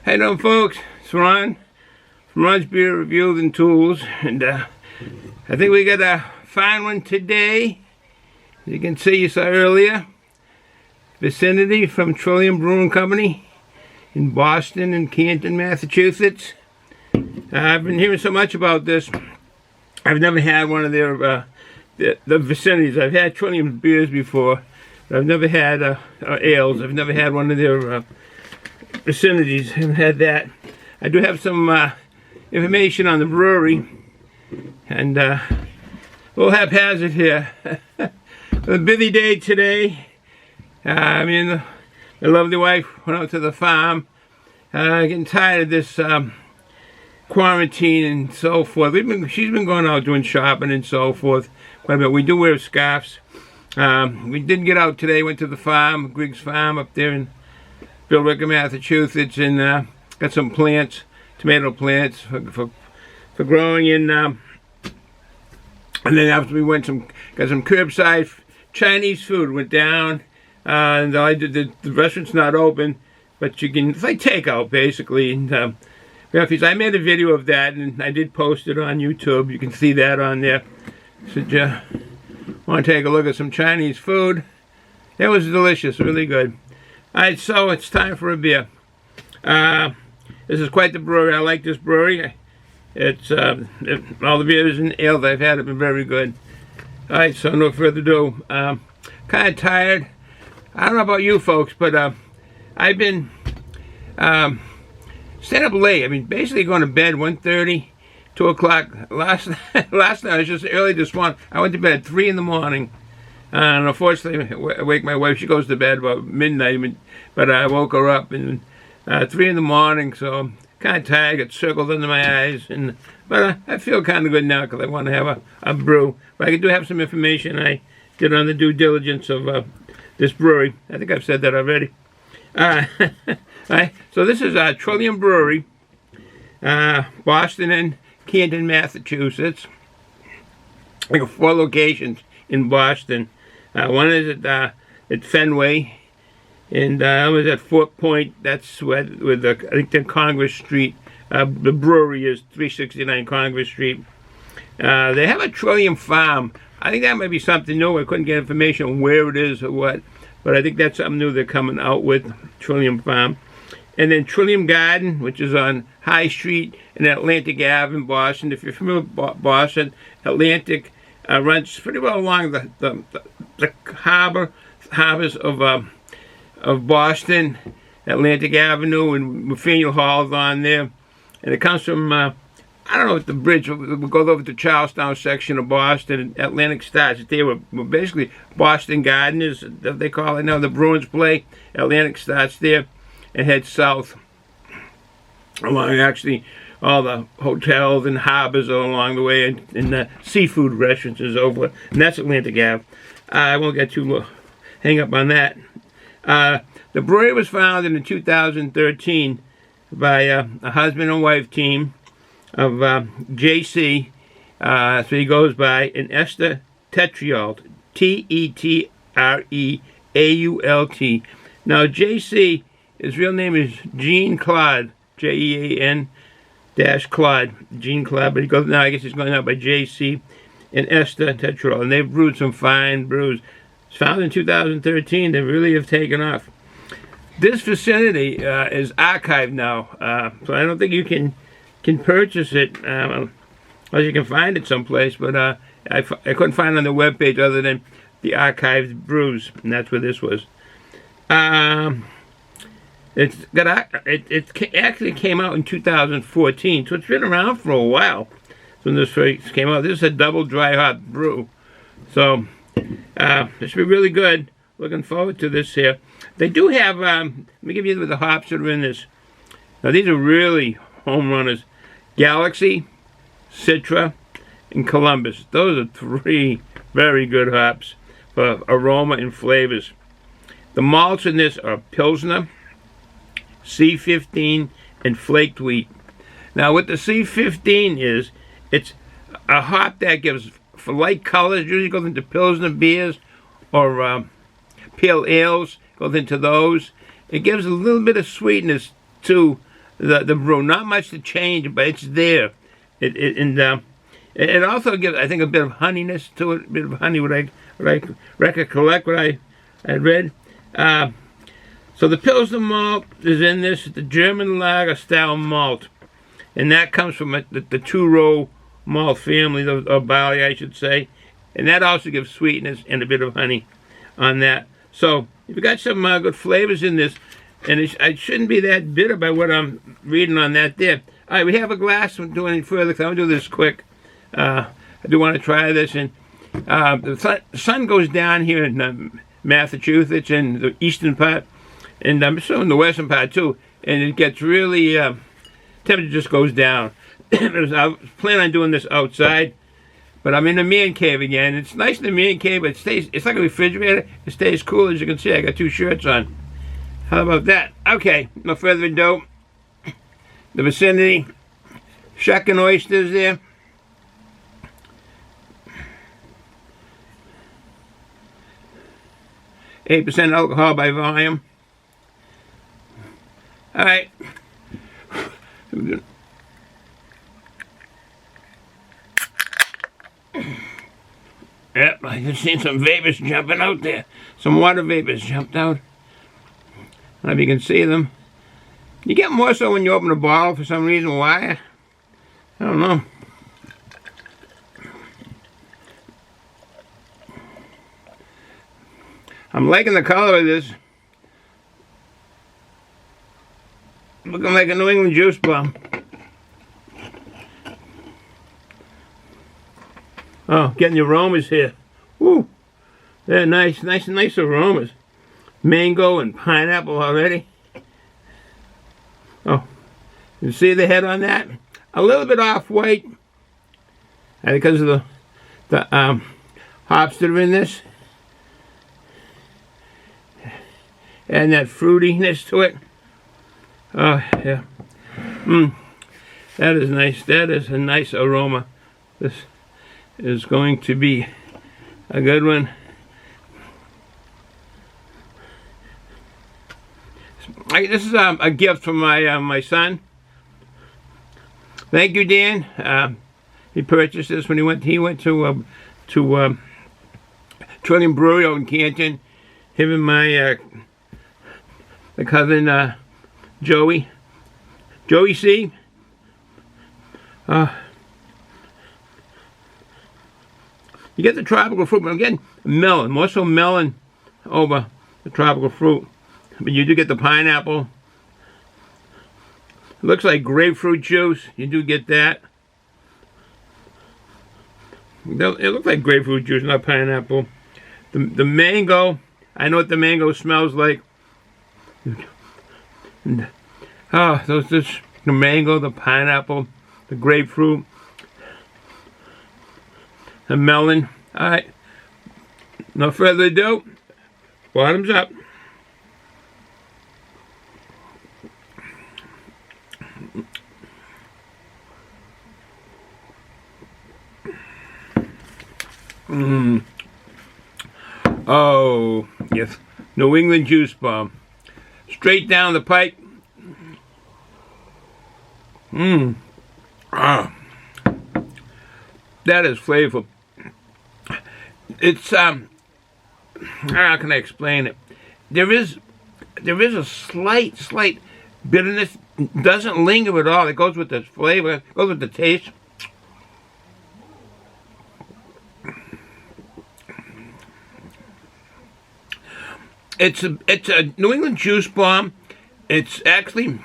How you doing, folks? It's Ron from Ron's Beer Reviews and Tools, and I think we got a fine one today. As you can see, you saw earlier, Vicinity from Trillium Brewing Company in Boston and Canton, Massachusetts. I've been hearing so much about this. I've never had one of their the Vicinities. I've had Trillium beers before, but I've never had ales. I've never had one of their Vicinities. I haven't had that. I do have some information on the brewery, and we'll haphazard here. A busy day today. Me and my lovely wife went out to the farm. Getting tired of this quarantine and so forth. She's been going out doing shopping and so forth quite a bit. We do wear scarves. We didn't get out today. Went to the farm, Griggs Farm up there in Brewery, Massachusetts, and got some plants, tomato plants for growing in. And then after we got some curbside Chinese food. Went down, and the restaurant's not open, but you can, it's like takeout basically. And I made a video of that, and I did post it on YouTube. You can see that on there. So you want to take a look at some Chinese food. It was delicious, really good. Alright, so it's time for a beer. This is quite the brewery. I like this brewery. It's all the beers and ales I've had have been very good. Alright, so no further ado. Kind of tired. I don't know about you folks, but I've been staying up late. I mean, basically going to bed 1:30, 2 o'clock. Last night I was just early this morning. I went to bed at 3 in the morning. And unfortunately, I wake my wife. She goes to bed about midnight, but I woke her up and 3 in the morning. So I'm kind of tired. Got circles under my eyes, but I feel kind of good now because I want to have a brew. But I do have some information I did on the due diligence of this brewery. I think I've said that already. Right, so this is Trillium Brewery, Boston and Canton, Massachusetts. I got 4 locations in Boston. One is at Fenway, and I was at Fort Point. That's with I think the Congress Street. The brewery is 369 Congress Street. They have a Trillium farm. I think that might be something new. I couldn't get information on where it is or what, but I think that's something new they're coming out with, Trillium farm. And then Trillium Garden, which is on High Street and Atlantic Ave in Boston. If you're familiar with Boston, Atlantic runs pretty well along the harbors of Boston, Atlantic Avenue, and Faneuil Hall is on there. And it comes from, I don't know if the bridge, we'll go over to Charlestown section of Boston, and Atlantic starts there. We're basically Boston Gardeners, they call it now. The Bruins play. Atlantic starts there and heads south along actually all the hotels and harbors are along the way, and the seafood restaurants is over, and that's Atlantic Ave. I won't get too hang up on that. The brewery was founded in 2013 by a husband and wife team of JC, so he goes by, and Esther Tetrault, T-E-T-R-E-A-U-L-T. Now JC, his real name is Jean Claude, Jean Claude, Jean Claude, but he goes now. I guess he's going out by JC and Esther Tetrault, and they've brewed some fine brews. It's founded in 2013. They really have taken off. This Vicinity is archived now, so I don't think you can purchase it unless you can find it someplace. But I couldn't find it on the webpage other than the archived brews, and that's where this was. It actually came out in 2014, so it's been around for a while when this first came out. This is a double dry hop brew, so this should be really good. Looking forward to this here. They do have, let me give you the hops that are in this. Now these are really home runners. Galaxy, Citra, and Columbus. Those are 3 very good hops for aroma and flavors. The malts in this are Pilsner C-15 and flaked wheat. Now what the C-15 is, it's a hop that gives, for light colors, usually goes into Pilsner beers or pale ales, goes into those. It gives a little bit of sweetness to the brew. Not much to change, but it's there. It also gives, I think, a bit of honeyness to it. A bit of honey, what I recollect, what I read. So the Pilsner malt is in this, the German lager style malt. And that comes from the two-row malt family, or barley, I should say. And that also gives sweetness and a bit of honey on that. So you've got some good flavors in this. And it shouldn't be that bitter by what I'm reading on that there. All right, we have a glass. I'm doing any further because I'm going to do this quick. I do want to try this. And the sun goes down here in Massachusetts in the eastern part. And I'm assuming the western part too. And it gets really, temperature just goes down. I was planning on doing this outside. But I'm in the man cave again. It's nice in the man cave, but it's like a refrigerator. It stays cool, as you can see. I got 2 shirts on. How about that? Okay, no further ado. The Vicinity. Shucking oysters there. %8 alcohol by volume. All right. Yep, I just seen some vapors jumping out there. Some water vapors jumped out. I don't know if you can see them. You get more so when you open a bottle for some reason. Why? I don't know. I'm liking the color of this. Looking like a New England juice bomb. Oh, getting the aromas here. Woo! They're nice aromas. Mango and pineapple already. Oh, you see the head on that? A little bit off-white. Because of the hops that are in this. And that fruitiness to it. Oh, yeah. That is nice. That is a nice aroma. This is going to be a good one. This is a gift from my son. Thank you, Dan. He purchased this when he went to Trillium Brewery out in Canton. Him and my the cousin Joey C. You get the tropical fruit, but I'm getting melon, more so melon over the tropical fruit. But you do get the pineapple. It looks like grapefruit juice. You do get that. It looks like grapefruit juice, not pineapple. The mango, I know what the mango smells like. Oh, the mango, the pineapple, the grapefruit, the melon. All right. No further ado. Bottoms up. Oh, yes. New England juice bomb. Straight down the pipe. Ah. That is flavorful. It's how can I explain it? There is a slight bitterness. Doesn't linger at all. It goes with the flavor. It goes with the taste. It's a New England juice bomb. It's actually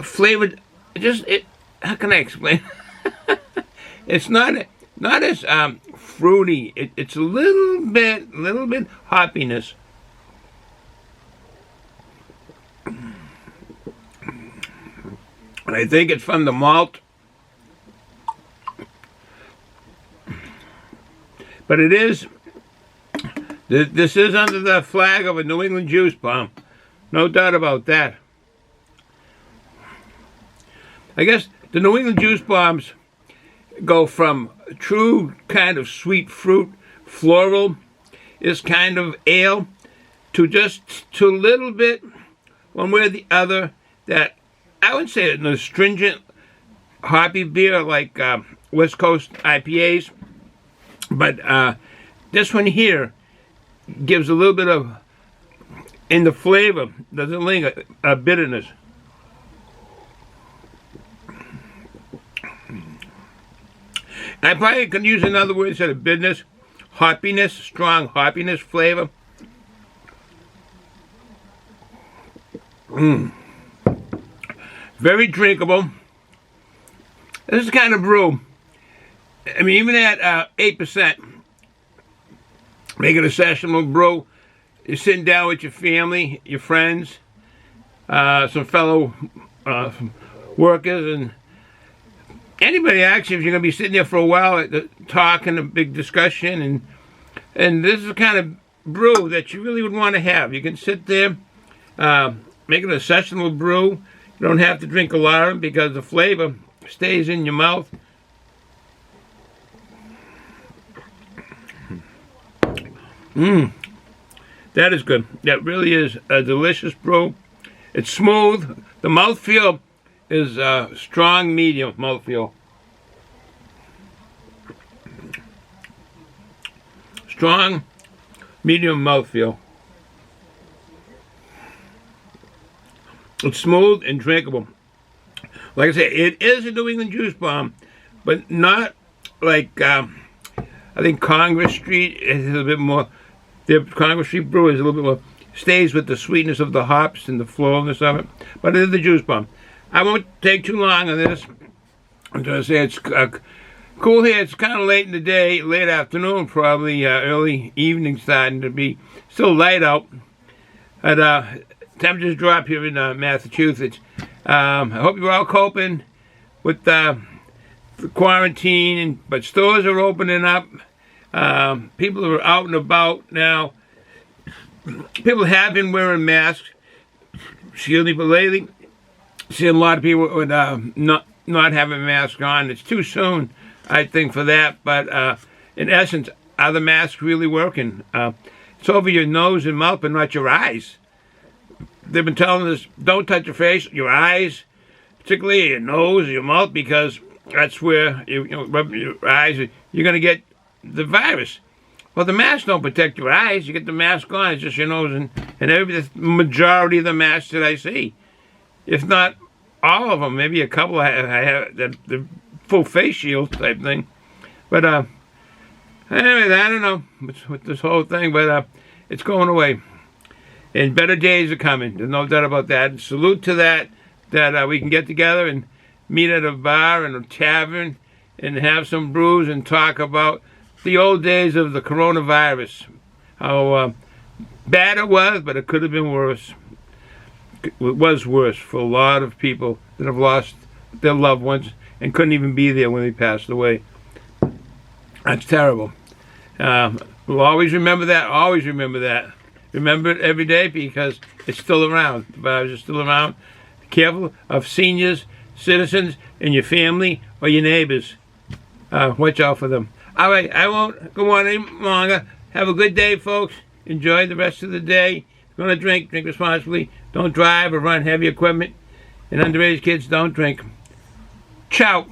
flavored. How can I explain? It's not as fruity. It's a little bit hoppiness. And I think it's from the malt. But it is. This is under the flag of a New England juice bomb. No doubt about that. I guess the New England juice bombs go from true kind of sweet fruit, floral, is kind of ale, to just a little bit, one way or the other, that I wouldn't say an astringent hoppy beer like West Coast IPAs, but this one here gives a little bit of, in the flavor, doesn't linger, bitterness. I probably could use another word instead of bitterness, hoppiness, strong hoppiness flavor. Very drinkable. This is the kind of brew, I mean, even at 8%, make it a sessionable brew. You're sitting down with your family, your friends, some fellow workers, and anybody actually, if you're going to be sitting there for a while, talking, a big discussion, and this is the kind of brew that you really would want to have. You can sit there, make it a sessionable brew. You don't have to drink a lot of it because the flavor stays in your mouth. That is good. That really is a delicious brew. It's smooth. The mouthfeel is strong medium mouthfeel. Strong medium mouthfeel. It's smooth and drinkable. Like I say, it is a New England juice bomb, but not like I think Congress Street is a little bit more. The Congress Street brew is a little bit more, stays with the sweetness of the hops and the flowiness of it, but it is the juice bomb. I won't take too long on this. I'm going to say it's cool here. It's kind of late in the day, late afternoon, probably early evening, starting to be still light out. But temperatures drop here in Massachusetts. I hope you're all coping with the quarantine, but stores are opening up. People are out and about now. People have been wearing masks. Excuse me, but lately, seeing a lot of people with not having masks on. It's too soon, I think, for that. But in essence, are the masks really working? It's over your nose and mouth, but not your eyes. They've been telling us, don't touch your face, your eyes, particularly your nose, your mouth, because that's where you rub your eyes. You're going to get the virus. Well, the masks don't protect your eyes. You get the mask on, it's just your nose and the majority of the masks that I see, if not all of them, maybe a couple I have the full face shield type thing. But anyway, I don't know with this whole thing, but it's going away. And better days are coming. There's no doubt about that. And salute to that we can get together and meet at a bar and a tavern and have some brews and talk about the old days of the coronavirus. How bad it was, but it could have been worse. It was worse for a lot of people that have lost their loved ones and couldn't even be there when they passed away. That's terrible. We'll always remember that. Always remember that. Remember it every day because it's still around. The virus is still around. Be careful of seniors, citizens, and your family or your neighbors. Watch out for them. All right, I won't go on any longer. Have a good day, folks. Enjoy the rest of the day. If you're going to drink responsibly. Don't drive or run heavy equipment. And underage kids, don't drink. Ciao.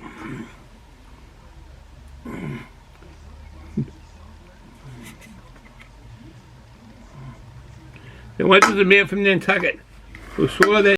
And what does the man from Nantucket who swore that